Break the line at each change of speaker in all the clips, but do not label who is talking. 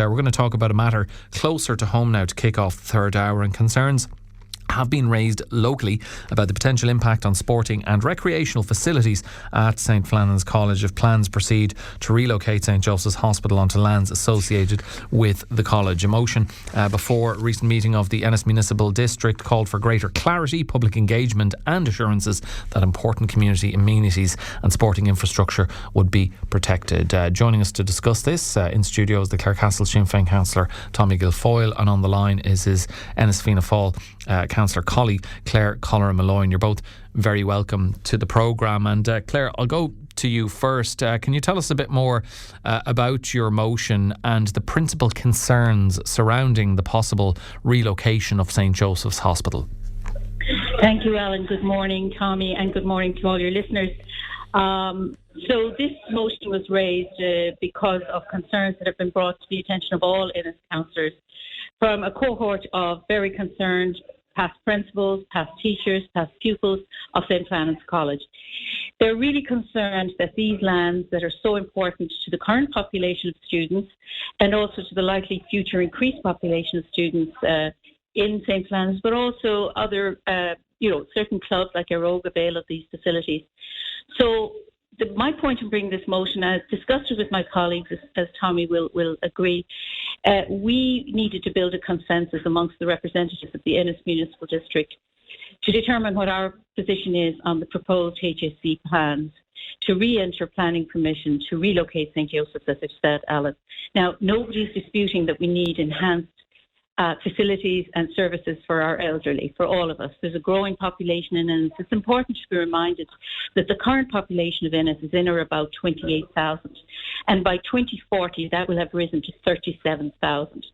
we're going to talk about a matter closer to home now to kick off the third hour, and concerns have been raised locally about the potential impact on sporting and recreational facilities at St Flannan's College if plans proceed to relocate St Joseph's Hospital onto lands associated with the college. A motion before a recent meeting of the Ennis Municipal District called for greater clarity, public engagement and assurances that important community amenities and sporting infrastructure would be protected. Joining us to discuss this in studio is the Clarecastle Sinn Féin Councillor Tommy Guilfoyle, and on the line is his Ennis Fianna Fáil Councillor colleague Clare, Colleran, Molloy. You're both very welcome to the programme. And Clare, I'll go to you first. Can you tell us a bit more about your motion and the principal concerns surrounding the possible relocation of St Joseph's Hospital?
Thank you, Alan. Good morning, Tommy, and good morning to all your listeners. So this motion was raised because of concerns that have been brought to the attention of all Ennis councillors from a cohort of very concerned past principals, past teachers, past pupils of St Flannan's College. They're really concerned that these lands that are so important to the current population of students and also to the likely future increased population of students in St Flannan's, but also other, certain clubs like Aeroga avail of these facilities. So my point in bringing this motion, as discussed with my colleagues, as Tommy will agree, we needed to build a consensus amongst the representatives of the Ennis Municipal District to determine what our position is on the proposed HSC plans to re-enter planning permission to relocate St Joseph's, as I've said, Alan. Now, nobody's disputing that we need enhanced facilities and services for our elderly, for all of us. There's a growing population in Ennis. It's important to be reminded that the current population of Ennis is in or about 28,000. And by 2040, that will have risen to 37,000.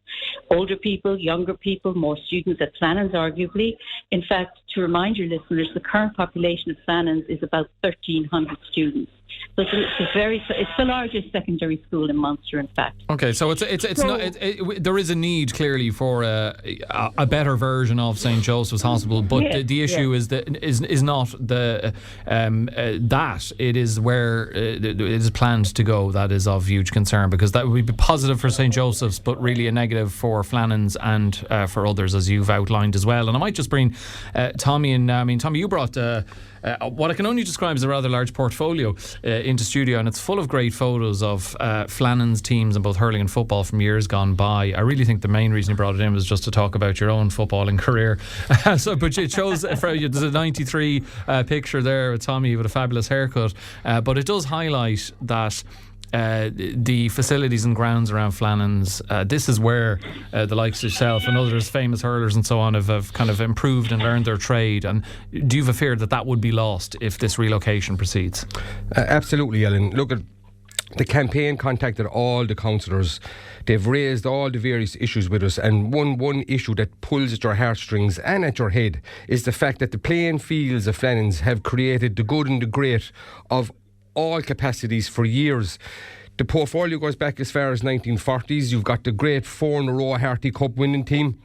Older people, younger people, more students at Flannan's, arguably. In fact, to remind your listeners, the current population of Flannan's is about 1,300 students. So it's the largest secondary school in Munster, in fact.
Okay, so there is a need clearly for a better version of St Joseph's Hospital, but the issue is not that it is where it is planned to go that is of huge concern, because that would be positive for St Joseph's, but really a negative for Flannan's and for others, as you've outlined as well. And I might just bring Tommy in. Tommy, you brought what I can only describe as a rather large portfolio into studio, and it's full of great photos of Flannan's teams in both hurling and football from years gone by. I really think the main reason you brought it in was just to talk about your own footballing career. But it shows, there's a 93 picture there with Tommy with a fabulous haircut, but it does highlight that the facilities and grounds around Flannan's, this is where the likes of yourself and others, famous hurlers and so on, have kind of improved and learned their trade. And do you have a fear that would be lost if this relocation proceeds?
Absolutely, Ellen. Look, at the campaign contacted all the councillors. They've raised all the various issues with us, and one issue that pulls at your heartstrings and at your head is the fact that the playing fields of Flannan's have created the good and the great of all capacities for years. The portfolio goes back as far as 1940s. You've got the great 4-in-a-row Harty Cup winning team.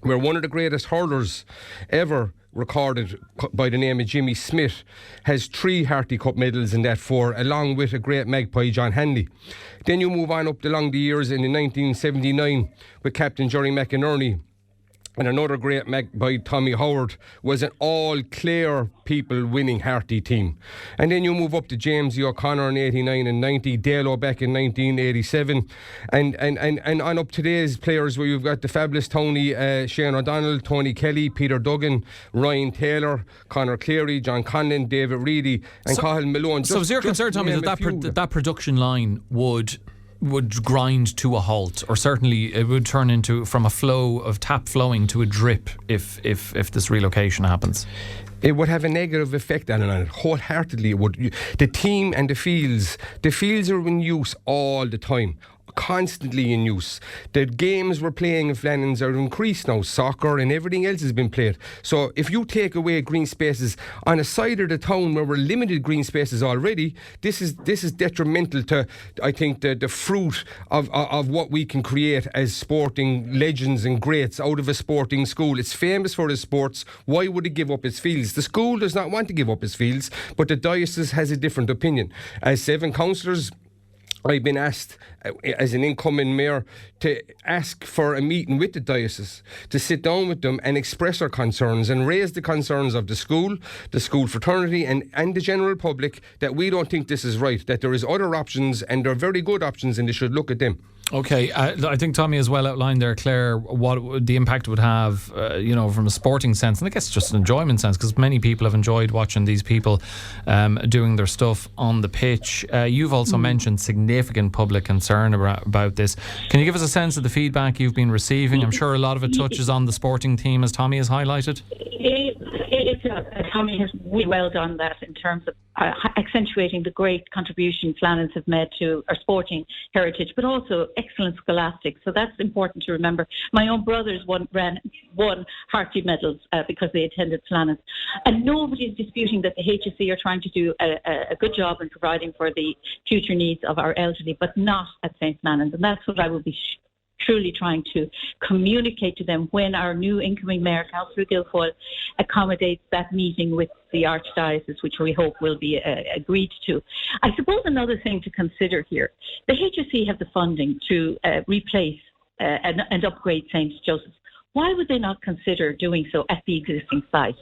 We're one of the greatest hurlers ever recorded, by the name of Jimmy Smith, has 3 Harty Cup medals in that 4, along with a great magpie, John Hanley. Then you move on up along the years, in 1979 with Captain Jerry McInerney, and another great magpie, Tommy Howard, was an all Clare people winning Harty team. And then you move up to James O'Connor in 89 and 90, Dalo back in 1987, and on up today's players, where you've got the fabulous Tony Shane O'Donnell, Tony Kelly, Peter Duggan, Ryan Taylor, Conor Cleary, John Conlon, David Reedy, and Cathal Malone.
So is your concern, Tommy, that production line would grind to a halt, or certainly it would turn into from a flow of tap flowing to a drip if this relocation happens?
It would have a negative effect on it, wholeheartedly. It would. The team and the fields are in use all the time, constantly in use. The games we're playing in Flannan's are increased now. Soccer and everything else has been played. So if you take away green spaces on a side of the town where we're limited green spaces already, this is detrimental to, I think, the fruit of what we can create as sporting legends and greats out of a sporting school. It's famous for its sports. Why would it give up its fields? The school does not want to give up its fields, but the diocese has a different opinion. As 7 councillors, I've been asked, as an incoming mayor, to ask for a meeting with the diocese, to sit down with them and express our concerns and raise the concerns of the school fraternity and the general public, that we don't think this is right, that there is other options and there are very good options and they should look at them.
Okay, I think Tommy has well outlined there, Clare, what the impact would have, from a sporting sense, and I guess just an enjoyment sense, because many people have enjoyed watching these people doing their stuff on the pitch. You've also mentioned significant public concern about this. Can you give us a sense of the feedback you've been receiving? I'm sure a lot of it touches on the sporting team, as Tommy has highlighted.
Tommy has really well done that in terms of accentuating the great contribution Flannans have made to our sporting heritage, but also excellent scholastics. So that's important to remember. My own brothers won Hartley medals because they attended Flannans. And nobody is disputing that the HSE are trying to do a good job in providing for the future needs of our elderly, but not at St. Flannans. And that's what I will be truly trying to communicate to them when our new incoming mayor, Councillor Guilfoyle, accommodates that meeting with the Archdiocese, which we hope will be agreed to. I suppose another thing to consider here, the HSE have the funding to replace and upgrade St. Joseph's. Why would they not consider doing so at the existing site?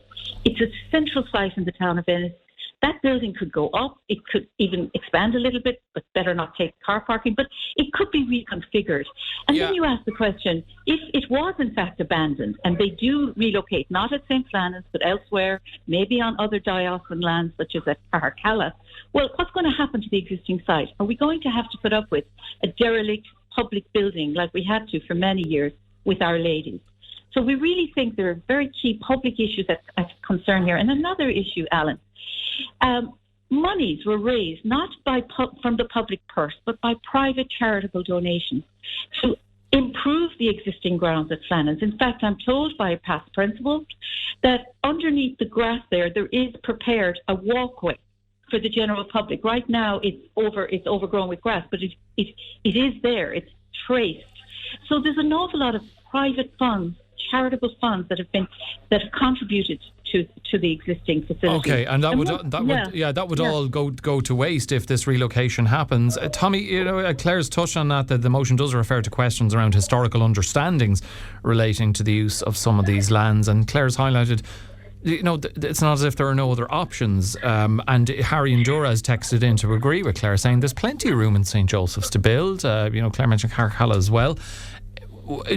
It's a central site in the town of Ennis. That building could go up. It could even expand a little bit, but better not take car parking. But it could be reconfigured. And then you ask the question, if it was in fact abandoned and they do relocate, not at St. Flannan's, but elsewhere, maybe on other diocesan lands such as at Clarecastle, well, what's going to happen to the existing site? Are we going to have to put up with a derelict public building like we had to for many years with Our Ladies? So we really think there are very key public issues that concern here. And another issue, Alan, monies were raised not from the public purse, but by private charitable donations to improve the existing grounds at Flannan's. In fact, I'm told by a past principal that underneath the grass there is prepared a walkway for the general public. Right now, it's overgrown with grass, but it is there. It's traced. So there's an awful lot of private funds, charitable funds that have contributed to the existing facility.
Okay, and that would all go to waste if this relocation happens. Tommy, Clare's touched on that the motion does refer to questions around historical understandings relating to the use of some of these lands, and Clare's highlighted, it's not as if there are no other options. And Harry and Dura has texted in to agree with Clare, saying there's plenty of room in St. Joseph's to build. Clare mentioned Carcalla as well.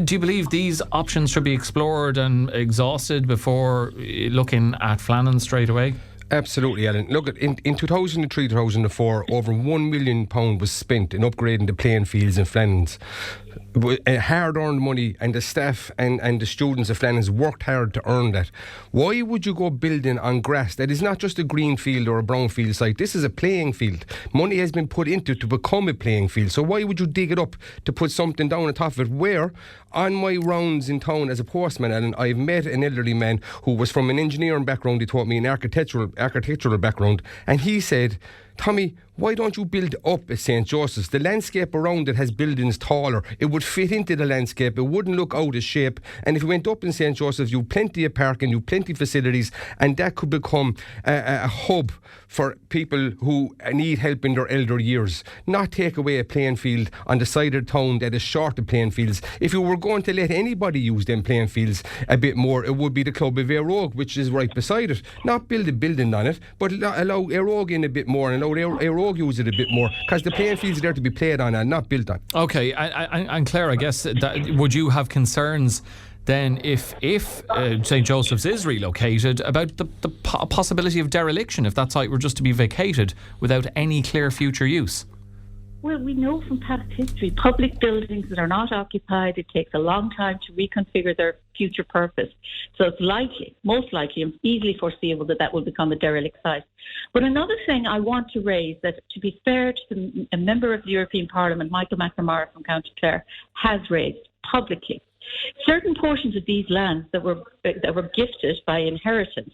Do you believe these options should be explored and exhausted before looking at Flannan straight away?
Absolutely, Alan. Look, in 2003-2004, over £1 million was spent in upgrading the playing fields in Flannan's. Hard-earned money, and the staff and the students of Flannan's worked hard to earn that. Why would you go building on grass? That is not just a green field or a brown field site. This is a playing field. Money has been put into it to become a playing field. So why would you dig it up to put something down on top of it? Where, on my rounds in town as a postman, Alan, I've met an elderly man who was from an engineering background. He taught me an architectural background, and he said, Tommy, why don't you build up at St. Joseph's? The landscape around it has buildings taller. It would fit into the landscape. It wouldn't look out of shape. And if you went up in St. Joseph's, you've plenty of parking, you've plenty of facilities, and that could become a hub for people who need help in their elder years. Not take away a playing field on the side of town that is short of playing fields. If you were going to let anybody use them playing fields a bit more, it would be the Club of Éire Óg, which is right beside it. Not build a building on it, but allow Éire Óg in a bit more and allow Éire Óg use it a bit more, because the playing fields are there to be played on and not built on.
Okay, and Clare, I guess, would you have concerns then if St. Joseph's is relocated about the possibility of dereliction if that site were just to be vacated without any clear future use?
Well, we know from past history, public buildings that are not occupied, it takes a long time to reconfigure their future purpose. So it's likely, most likely, and easily foreseeable that will become a derelict site. But another thing I want to raise, that to be fair to a member of the European Parliament, Michael McNamara from County Clare, has raised publicly, certain portions of these lands that were gifted by inheritance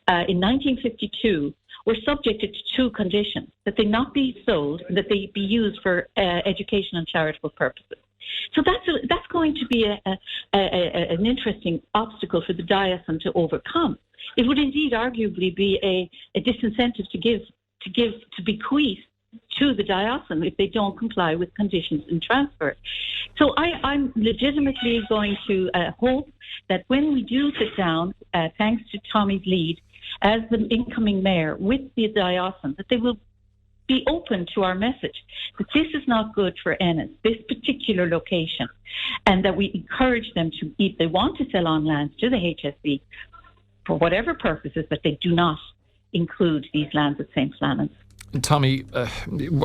in 1952 were subjected to two conditions: that they not be sold and that they be used for education and charitable purposes. So that's going to be an interesting obstacle for the diocese to overcome. It would indeed arguably be a disincentive to bequeath to the diocesan if they don't comply with conditions in transfer. So I'm legitimately going to hope that when we do sit down, thanks to Tommy's lead, as the incoming mayor with the diocesan, that they will be open to our message that this is not good for Ennis, this particular location, and that we encourage them to, if they want to sell on lands to the HSE for whatever purposes, that they do not include these lands at St. Flannan's.
Tommy,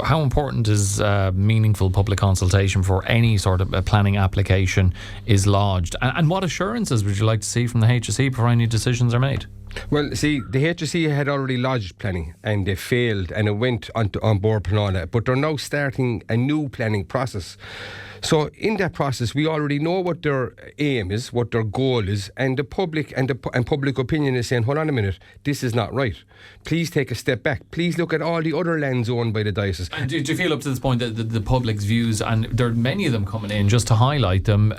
how important is meaningful public consultation for any sort of planning application is lodged? And what assurances would you like to see from the HSE before any decisions are made?
Well, see, the HSE had already lodged planning and they failed and it went on board Flannan, but they're now starting a new planning process. So in that process, we already know what their aim is, what their goal is, and the public and public opinion is saying, hold on a minute, this is not right. Please take a step back. Please look at all the other lands owned by the diocese.
And do you feel up to this point that the public's views, and there are many of them coming in, just to highlight them,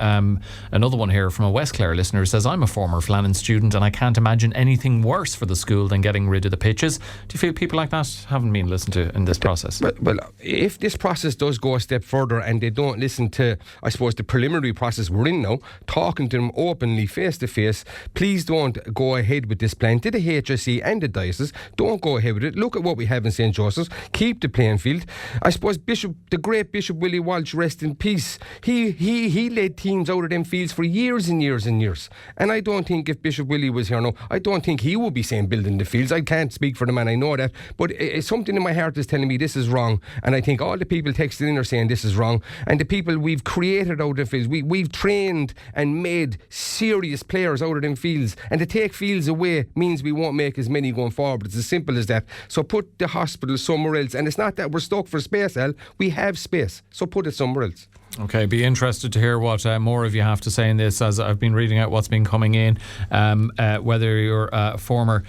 another one here from a West Clare listener says, I'm a former Flannan student and I can't imagine anything worse for the school than getting rid of the pitches. Do you feel people like that haven't been listened to in this process?
Well, if this process does go a step further and they don't listen to, I suppose, the preliminary process we're in now, talking to them openly, face to face, please don't go ahead with this plan. To the HSE and the diocese, don't go ahead with it. Look at what we have in St. Joseph's. Keep the playing field. I suppose the great Bishop Willie Walsh, rest in peace, he led teams out of them fields for years and years and years. And I don't think if Bishop Willie was here now, I don't think he would be saying building the fields. I can't speak for the man, I know that. But something in my heart is telling me this is wrong. And I think all the people texting in are saying this is wrong. And the people we've created out of the fields, we've trained and made serious players out of them fields. And to take fields away means we won't make as many going forward. It's as simple as that. So put the hospital somewhere else. And it's not that we're stuck for space, Al. We have space. So put it somewhere else.
Okay, be interested to hear what more of you have to say in this, as I've been reading out what's been coming in, whether you're a former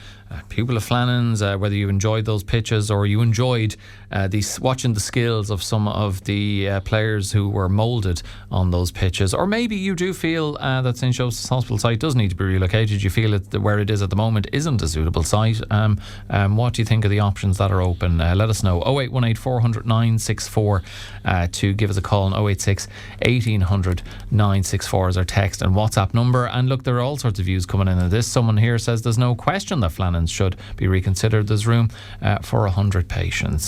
pupil of Flannan's, whether you enjoyed those pitches or you enjoyed watching the skills of some of the players who were moulded on those pitches, or maybe you do feel that St. Joseph's Hospital site does need to be relocated. You feel that where it is at the moment isn't a suitable site. What do you think of the options that are open? Let us know. 0818 400 964 to give us a call on 086 1800 964 is our text and WhatsApp number. And look, there are all sorts of views coming in on this. Someone here says there's no question that Flannan's should be reconsidered. There's room for 100 patients.